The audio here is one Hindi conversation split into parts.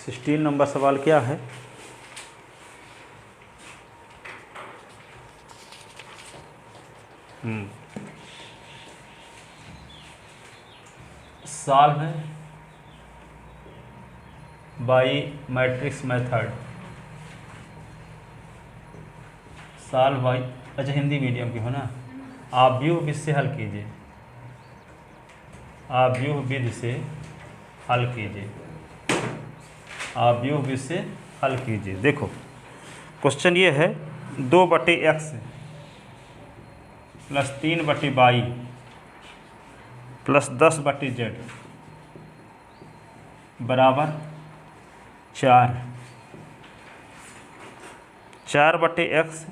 16 नंबर सवाल क्या है? Solve by matrix method. Solve by, अच्छा हिंदी मीडियम की हो ना। आप व्यूह विधि से हल कीजिए, आप व्यूह विधि से हल कीजिए, आप व्यूह विधि से हल कीजिए। देखो क्वेश्चन ये है 2/x plus 3/y plus 10/z बराबर 4। 4/x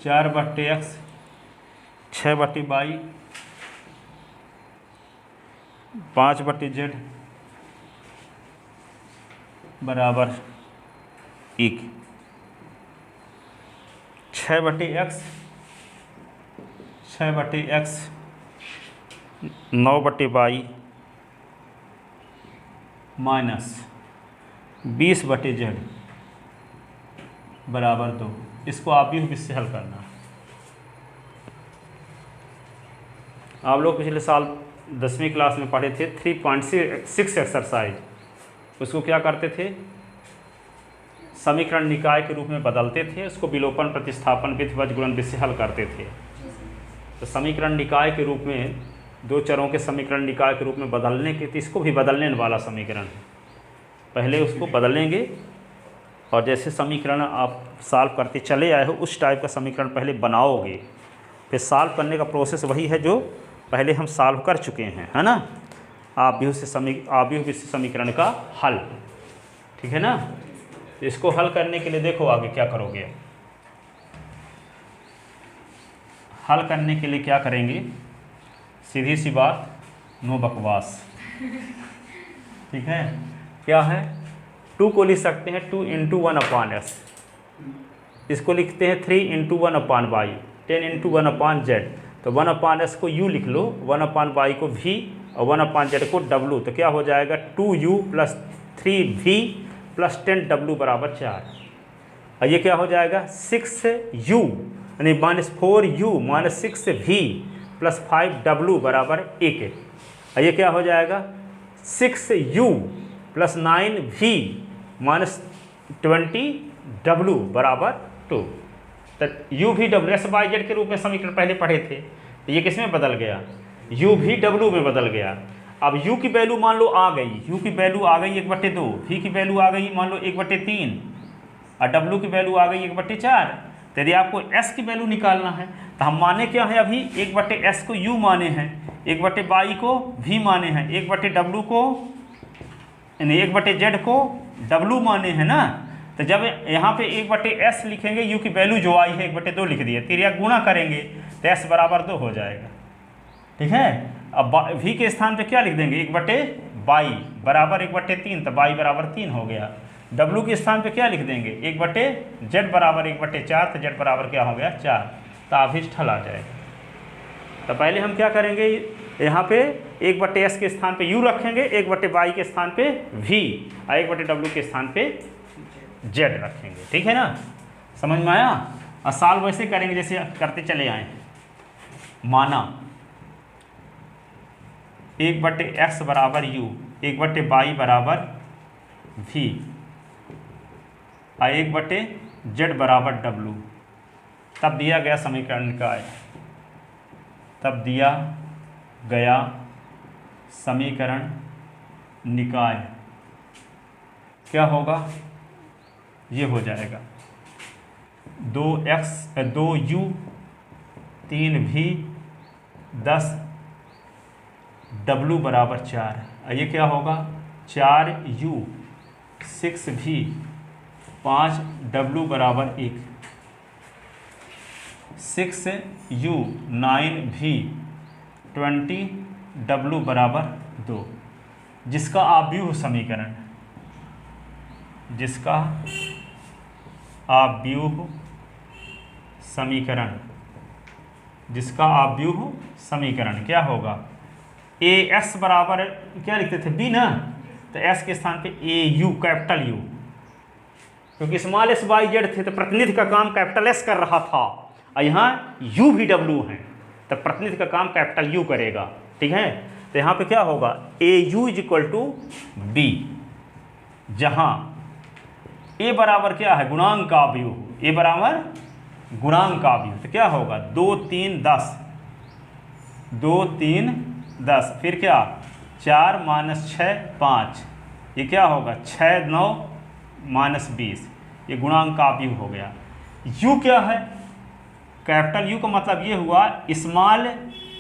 6/y 5/z बराबर 1। 6/x 9/y माइनस 20/z बराबर 2। इसको आप भी इससे हल करना। आप लोग पिछले साल 10वीं क्लास में पढ़े थे 3.6 एक्सरसाइज। उसको क्या करते थे? समीकरण निकाय के रूप में बदलते थे, उसको विलोपन प्रतिस्थापन विधि वज्रगुणन विधि से हल करते थे। तो समीकरण निकाय के रूप में दो चरों के समीकरण निकाय के रूप में बदलने के, तो इसको भी बदलने वाला समीकरण है। पहले उसको बदलेंगे और जैसे समीकरण आप सॉल्व करते चले आए हो उस टाइप का समीकरण पहले बनाओगे, फिर सॉल्व करने का प्रोसेस वही है जो पहले हम सॉल्व कर चुके हैं, है ना। आप भी उससे समीकरण का हल, ठीक है ना। तो इसको हल करने के लिए देखो आगे क्या करोगे। हल करने के लिए क्या करेंगे? सीधी सी बात, नो बकवास, ठीक है। क्या है? 2 को लिख सकते हैं 2 × 1/s, इसको लिखते हैं 3 × 1/y, 10 × 1/z। तो 1/s को u लिख लो, 1/y को v और 1/z को w। तो क्या हो जाएगा? 2u + 3v + 10w बराबर 4। और ये क्या हो जाएगा? 6u यानी -4u - 6v + 5w बराबर 1। और ये क्या हो जाएगा? 6u + 9v - 20w बराबर 2। तो u v w s y z के रूप में समीकरण पहले पढ़े थे, तो ये किस में बदल गया? u v w में बदल गया। अब u की वैल्यू मान लो आ गई, u की वैल्यू आ गई 1/2, v की वैल्यू आ गई मान लो 1/3 और w की वैल्यू आ गई 1/4। तो यदि आपको s की वैल्यू निकालना है तो हम माने क्या है? अभी 1/s को u माने हैं, 1/y को v माने हैं, 1/w को यानी 1/z को w माने हैं ना। तो जब यहाँ पे 1/s लिखेंगे, u की वैल्यू जो आई है 1/2 लिख दिए, तिरिया गुणा करेंगे तो s बराबर 2 हो जाएगा, ठीक है। अब v के स्थान पे क्या लिख देंगे? 1/y बराबर 1/3, तो y बराबर 3 हो गया। w के स्थान पे क्या लिख देंगे? 1/z बराबर 1/4, तो z बराबर क्या हो गया? 4। तो अभिष्ठल आ जाएगा। तो पहले हम क्या करेंगे? यहाँ पे 1/s के स्थान पे u रखेंगे, 1/y के स्थान पे v और 1/w के स्थान पे z रखेंगे, ठीक है ना। समझ में आया? और सॉल्व वैसे करेंगे जैसे करते चले आए। माना 1/x बराबर u, 1/y बराबर v और 1/z बराबर w। तब दिया गया समीकरण निकाय, तब दिया गया समीकरण निकाय क्या होगा? ये हो जाएगा 2u 3v 10w बराबर 4। ये क्या होगा? 4u 6v 5w बराबर 1, 6u 9v 20w बराबर 2। जिसका आव्यूह समीकरण, जिसका आव्यूह समीकरण, जिसका आव्यूह समीकरण क्या होगा? as बराबर क्या लिखते थे? b ना। तो एस के स्थान पे ए यू, कैपिटल यू, क्योंकि स्मॉल एस वाई जेड थे तो प्रतिनिधि का काम कैपिटल एस कर रहा था, और यहाँ यू भी डब्ल्यू हैं तो प्रतिनिधि का काम कैपिटल यू करेगा। ठीक है, तो यहाँ पे क्या होगा, A U is equal to B, जहाँ ए बराबर क्या है, गुणांक का अवयव, ए बराबर गुणांक का अवयव, तो क्या होगा 2 3 10, 2 3 10, फिर क्या 4 - 6 5, ये क्या होगा 6 9 - 20, ये गुणांक का अवयव हो गया। यू क्या है, कैपिटल यू का मतलब ये हुआ स्मॉल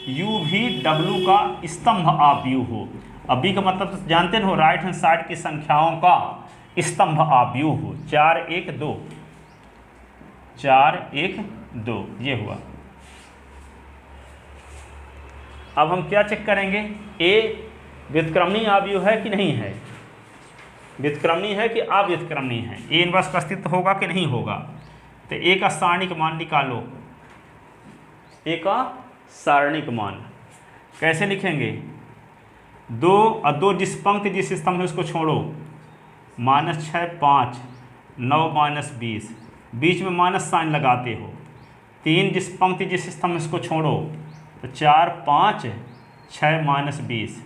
यू भी डब्ल्यू का स्तंभ अवयव हो। अब बी का मतलब तो जानते हो, राइट हैंड साइड की संख्याओं का स्तंभ अवयव हो। 4 1 2, 4 1 2, ये हुआ। अब हम क्या चेक करेंगे, ए व्युत्क्रमणीय अवयव है कि नहीं है, व्युत्क्रमणीय है कि अव्युत्क्रमणीय है, ए इनवर्स का अस्तित्व होगा कि नहीं होगा। तो ए का सारणिक मान निकालो, ए का सारणिक मान कैसे लिखेंगे, 2 और 2 जिस पंक्ति जिस स्तंभ है उसको छोड़ो, -6 5 9 - 20, बीच में माइनस साइन लगाते हो। 3 जिस पंक्ति जिस स्तंभ में उसको छोड़ो, तो 4 5 6 - 20,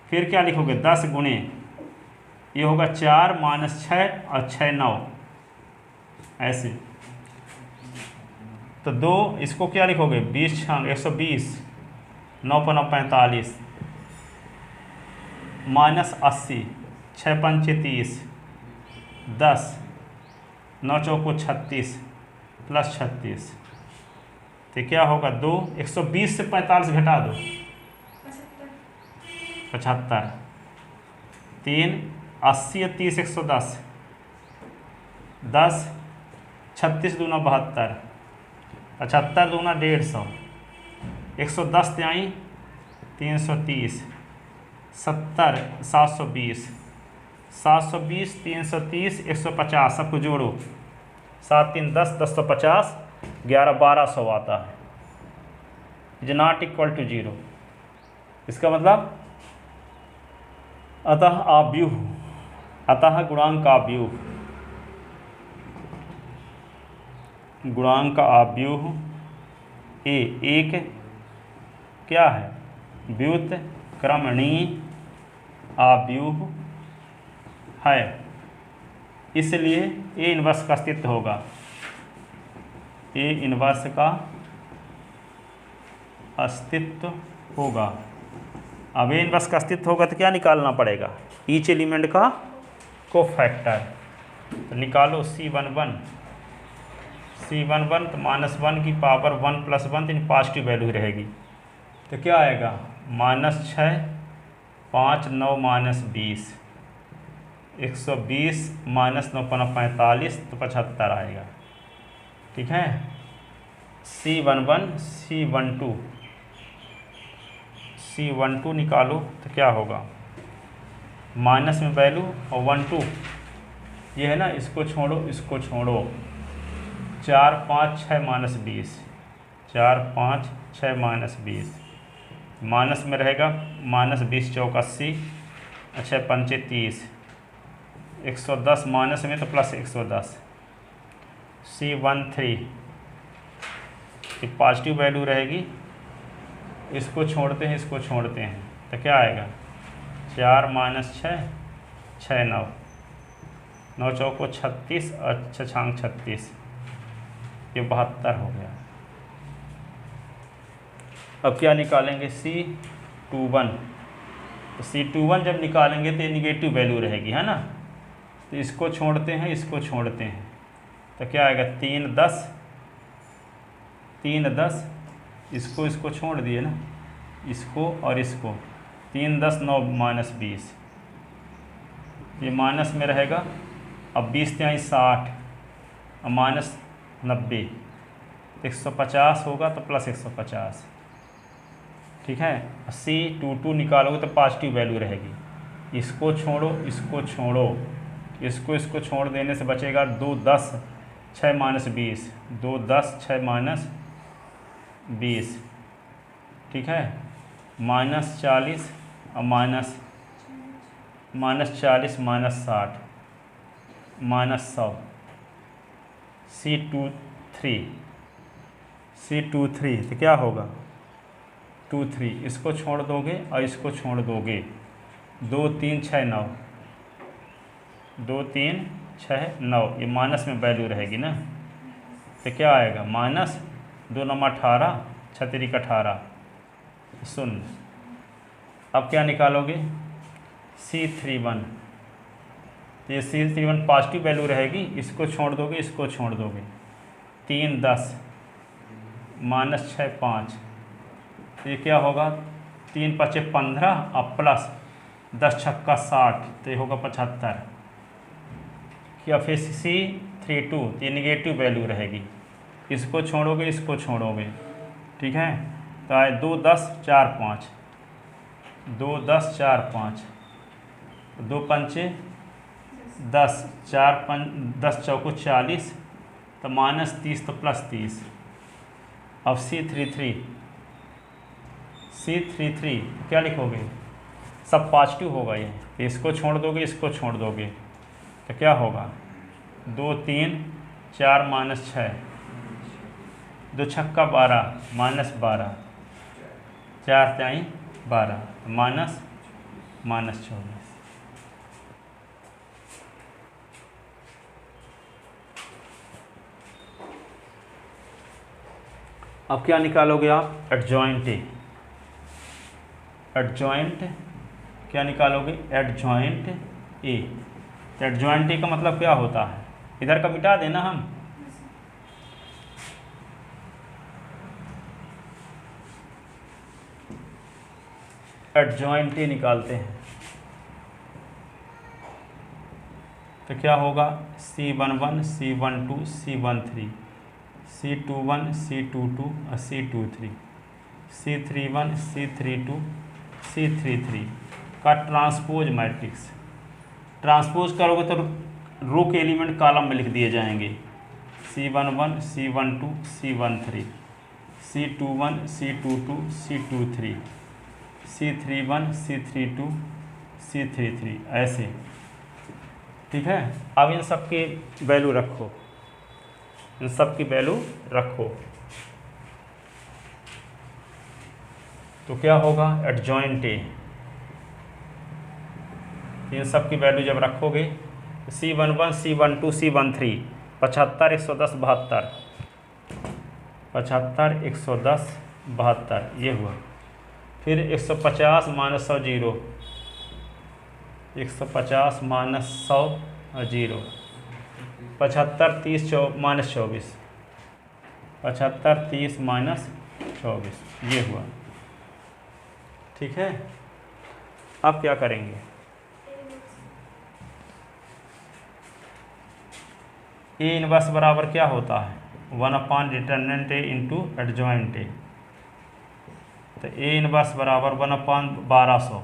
फिर क्या लिखोगे 10 गुणे, ये होगा 4 - 6 और 6 9, ऐसे। तो 2 इसको क्या लिखोगे 20 6 120, 9 5 45, -80, 6 5 30, 10, 9 4 36 प्लस 36, तो क्या होगा 2 120 से 45 घटा दो 75, 3 80 30 110, 10 36 दूना 72, 75 दूना 150, 110 त्याई 330, 70 720, 720 330 150, सबको जोड़ो, 7 3 10 10 तो 50, 11 1200 आता है, इज नॉट इक्वल टू 0। इसका मतलब अतः अवयव, अतः गुणांक का अवयव, गुणांक का अवयव ए एक क्या है, व्युत्क्रमणीय अवयव है, इसलिए ए इनवर्स का अस्तित्व होगा, ए इनवर्स का अस्तित्व होगा। अब ए इनवर्स का अस्तित्व होगा तो क्या निकालना पड़ेगा, ईच एलिमेंट का कोफैक्टर, तो निकालो C11, C11 तो -1 की पावर 1 + 1, तो पॉजिटिव वैल्यू रहेगी, तो क्या आएगा -6 5 9 - 20, 120 - 9 45, तो 75 आएगा। ठीक है, C11 C12 निकालो तो क्या होगा, माइनस में वैल्यू और 1 2, ये है ना, इसको छोड़ो इसको छोड़ो, 4 5 6 - 20, 4 5 6 - 20, माइनस में रहेगा -20 चौक 80, 6 5 30, 110 माइनस में तो प्लस 110, C13 ये पॉजिटिव वैल्यू रहेगी, इसको छोड़ते हैं इसको छोड़ते हैं तो क्या आएगा, 4 - 6 6 9, 9 चौको 36 और 6 छांग 36, ये 72 हो गया। अब क्या निकालेंगे, C21, तो C21 जब निकालेंगे तो ये निगेटिव वैल्यू रहेगी, है ना, तो इसको छोड़ते हैं इसको छोड़ते हैं तो क्या आएगा, 3 10 3 10, इसको छोड़ दिए ना, इसको और इसको, 3 10 9 - 20, ये माइनस में रहेगा, अब 20 ત્યાં 60 और -90, 150 होगा तो प्लस 150। ठीक है, C22 निकालोगे तो पॉजिटिव वैल्यू रहेगी, इसको छोड़ो इसको छोड़ो, इसको छोड़ देने से बचेगा 2 10 6 - 20, 2 10 6 - 20। ठीक है, -40 और -40 -60 -100 C23 तो क्या होगा 23, इसको छोड़ दोगे और इसको छोड़ दोगे, 2 3 6 9, 2 3 6 9, ये माइनस में वैल्यू रहेगी ना, तो क्या आएगा -2 9 18, 6 3 18 0। अब क्या निकालोगे C31, तो ये C31 पॉजिटिव वैल्यू रहेगी, इसको छोड़ दोगे इसको छोड़ दोगे, 3 10 -6 5, तो ये क्या होगा 3 5 15 और प्लस 10 छक्का 60, तो ये होगा 75। क्या फिर C32, तो ये निगेटिव वैल्यू रहेगी, इसको छोड़ोगे इसको छोड़ोगे, ठीक है, तो आए 2 10 4 5, 2 10 4 5, 2 पंचे 10, 4 10 चौको 40, तो -30 तो +30। अब C33 क्या लिखोगे, सब पॉजिटिव होगा ये, इसको छोड़ दोगे इसको छोड़ दोगे, तो क्या होगा 2 3 4 -6, 2 छक्का 12 -12, 4 4 12 -24। अब क्या निकालोगे आप एडजॉइंट ए, एडजॉइंट क्या निकालोगे एडजॉइंट ए, तो एडजॉइंट ए का मतलब क्या होता है, इधर का मिटा देना हम, एडजॉइंट ए निकालते हैं, तो क्या होगा C11 C12 C13 C21 C22 और C23 C31 C32 C33 का ट्रांसपोज मैट्रिक्स, ट्रांसपोज करोगे तो रो के एलिमेंट कॉलम में लिख दिए जाएंगे, C11 C12 C13 C21 C22 C23 C31 C32 C33 ऐसे, ठीक है। अब इन सब की वैल्यू रखो, इन सब की वैल्यू रखो, तो क्या होगा एडजॉइंट ए, इन सब की वैल्यू जब रखोगे C11 C12 C13 75 110 72, 75 110 72 ये हुआ, फिर 150 -100 0, 150 -100 0, 75 30 -24, 75 30 -24 ये हुआ, ठीक है। अब क्या करेंगे, ए इनवर्स बराबर क्या होता है 1 determinant A into adjoint A, तो ए इनवर्स बराबर 1/1200,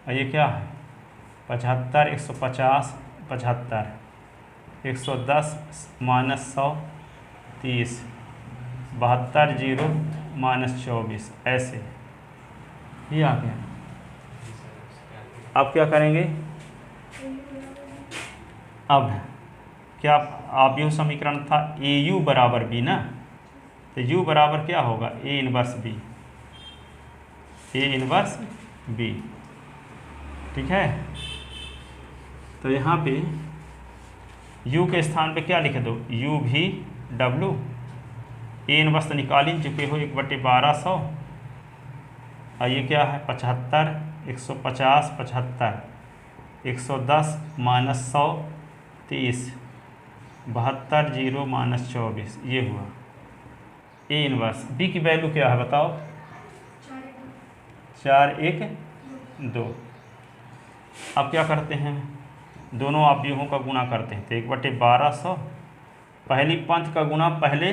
और ये क्या है 75 150 75, 110 -100 30, 72 0 -24 ऐसे, ये आ गया। अब क्या करेंगे, अब क्या आप यू समीकरण था ए यू बराबर बी ना, तो यू बराबर क्या होगा A inverse B, A inverse B, ठीक है। तो यहाँ पे u के स्थान पे क्या लिख दो u भी w, ए इनवर्स तो निकाल ही चुके हो 1/1200, और ये क्या है 75 150 75, 110 -100 30, 72 0 -24 ये हुआ ए इनवर्स। बी की वैल्यू क्या है बताओ 4 1 2। अब क्या करते हैं, दोनों अवयवों का गुणा करते हैं, तो 1/1200 पहली पंथ का गुणा पहले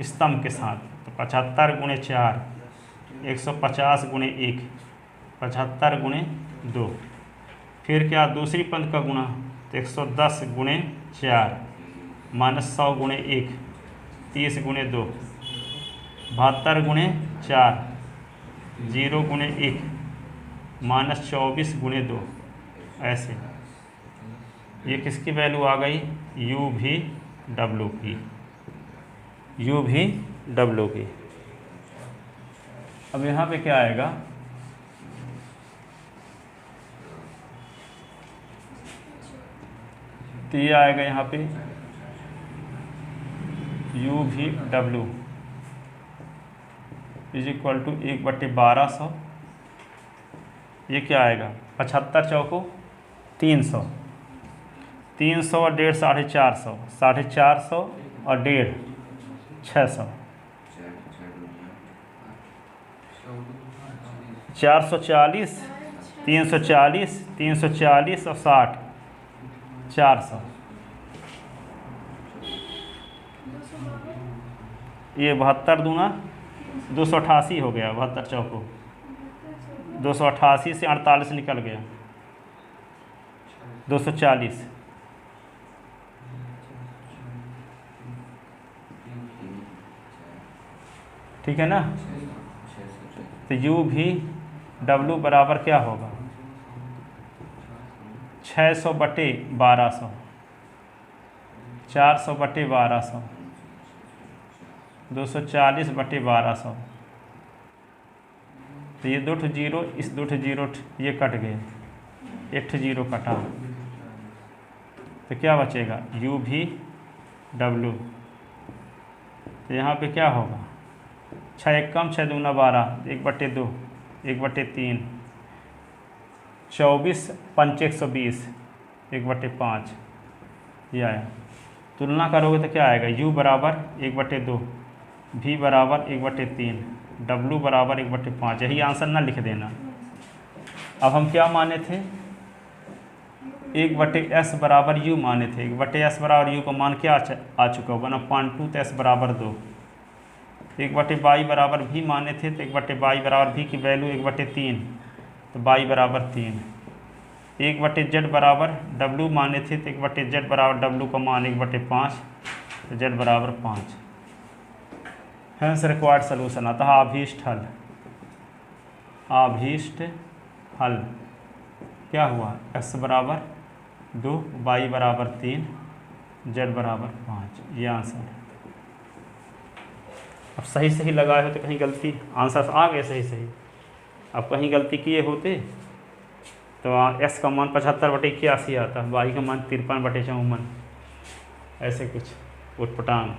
स्तंभ के साथ, तो 75 × 4 150 × 1 75 × 2, फिर क्या दूसरी पंथ का गुणा, तो 110 × 4 -100 × 1 30 × 2 72 × 4 0 × 1 -24 × 2 ऐसे, ये किसकी वैल्यू आ गई, यू भी डब्लू की, यू भी डब्लू की। अब यहाँ पे क्या आएगा, तो ये आएगा यहाँ पे यू भी डब्लू इज इक्वल टू 1/1200, ये क्या आएगा 75 चौको 300, 300 और 1.5 450, 450 और 1.5 600, 440, 340, 340 और 60 400, ये 72 दूना 288 हो गया, 72 चौको 288 से 48 निकल गया 240, ठीक है ना। तो यू भी डब्लू बराबर क्या होगा 600/1200, 400/1200, 240/1200, तो ये 2 जीरो, इस 2 जीरो ये कट गए, 1 जीरो कटा, तो क्या बचेगा यू भी डब्लू। तो यहाँ पे क्या होगा 6 1 कम 6 दूना 12, 1/2, 1/3, 24 5 120, 1/5, ये आया। तुलना करोगे तो क्या आएगा यू बराबर 1/2, भी बराबर 1/3, डब्लू बराबर 1/5, यही आंसर ना लिख देना। अब हम क्या माने थे 1/s बराबर यू माने थे, 1/s बराबर यू का मान क्या आ चुका 1/2, तो s बराबर 2, 1/y बराबर भी माने थे, तो 1/y बराबर भी की वैल्यू 1/3, तो y बराबर 3, 1/z बराबर w माने थे, तो 1/z बराबर w का मान 1/5, तो z बराबर 5। हेंस रिक्वायर्ड सोल्यूशन आता है अभीष्ट हल, अभीष्ट हल क्या हुआ x बराबर 2, y बराबर 3, z बराबर 5, ये आंसर है। अब सही सही लगाए हो तो कहीं गलती, आंसर आ गए सही सही, अब कहीं गलती किए होते तो s का मान 75/81 आता, y का मान 53/54, ऐसे कुछ उटपटांग।